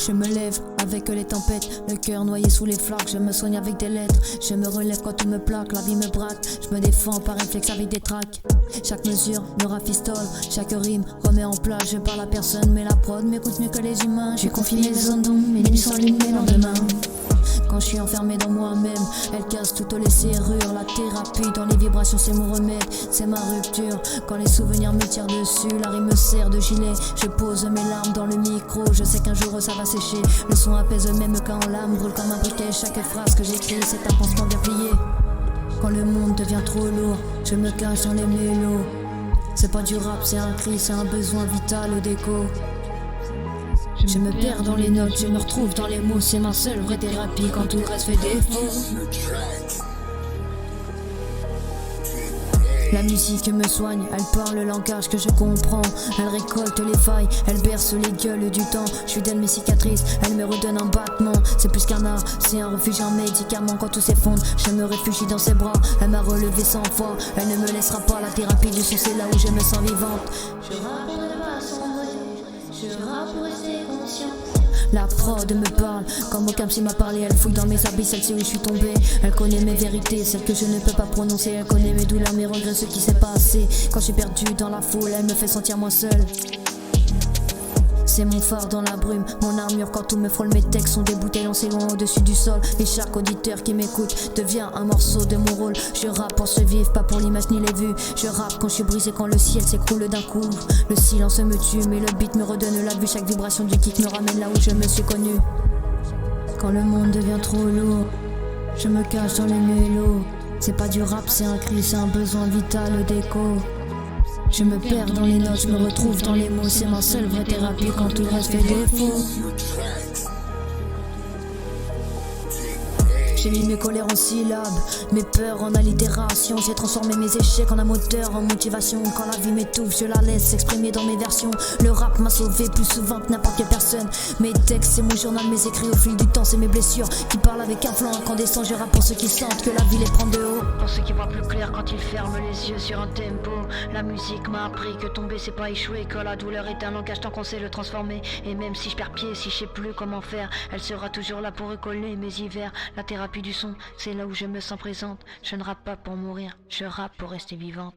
Je me lève avec les tempêtes, le cœur noyé sous les flaques. Je me soigne avec des lettres, je me relève quand tout me plaque. La vie me braque, je me défends par réflexe avec des tracks. Chaque mesure me rafistole, chaque rime remet en place. Je parle à personne mais la prod m'écoute mieux que les humains. J'ai confiné les zones d'ombre, mes nuits s'enlignent mes lendemains. Quand je suis enfermé dans moi-même, elle casse toutes les serrures. La thérapie dans les vibrations c'est mon remède, c'est ma rupture. Quand les souvenirs me tirent dessus, la rime me sert de gilet. Je pose mes larmes dans le micro, je sais qu'un jour ça va sécher. Le son apaise même quand l'âme brûle comme un briquet. Chaque phrase que j'écris c'est un pansement bien plié. Quand le monde devient trop lourd, je me cache dans les mélos. C'est pas du rap, c'est un cri, c'est un besoin vital d'écho. Je me perds dans les notes, je me retrouve dans les mots. C'est ma seule vraie thérapie quand tout le reste fait défaut. La musique me soigne, elle parle le langage que je comprends. Elle récolte les failles, elle berce les gueules du temps. Je lui donne mes cicatrices, elle me redonne un battement. C'est plus qu'un art, c'est un refuge, un médicament. Quand tout s'effondre, je me réfugie dans ses bras. Elle m'a relevé 100 fois, elle ne me laissera pas. La thérapie du son, c'est là où je me sens vivante. Je rappe pour ne pas sombrer, je rappe pour rester conscient. La prod me parle, comme aucun psy m'a parlé. Elle fouille dans mes habits, celle sait où je suis tombé. Elle connaît mes vérités, celles que je ne peux pas prononcer. Elle connaît mes douleurs, mes regrets, ce qui s'est passé. Quand je suis perdu dans la foule, elle me fait sentir moins seule. C'est mon phare dans la brume, mon armure quand tout me frôle. Mes textes sont des bouteilles lancées loin au-dessus du sol. Et chaque auditeur qui m'écoute devient un morceau de mon rôle. Je rappe pour se vivre, pas pour l'image ni les vues. Je rappe quand je suis brisé, quand le ciel s'écroule d'un coup. Le silence me tue, mais le beat me redonne la vue. Chaque vibration du kick me ramène là où je me suis connu. Quand le monde devient trop lourd, je me cache dans les mélos. C'est pas du rap, c'est un cri, c'est un besoin vital d'écho. Je me perds dans les notes, je me retrouve dans les mots. C'est ma seule vraie thérapie quand tout le reste fait défaut. J'ai mis mes colères en syllabes, mes peurs en allitération. J'ai transformé mes échecs en un moteur, en motivation. Quand la vie m'étouffe, je la laisse s'exprimer dans mes versions. Le rap m'a sauvé plus souvent que n'importe quelle personne. Mes textes, c'est mon journal, mes écrits au fil du temps. C'est mes blessures qui parlent avec un flanc incandescent. Je rappe pour ceux qui sentent que la vie les prend de haut. Pour ceux qui voient plus clair quand ils ferment les yeux sur un tempo. La musique m'a appris que tomber c'est pas échouer, que la douleur est un langage tant qu'on sait le transformer. Et même si je perds pied, si je sais plus comment faire, elle sera toujours là pour recoller mes hivers. La thérapie du son, c'est là où je me sens présente. Je ne rappe pas pour mourir, je rappe pour rester vivante.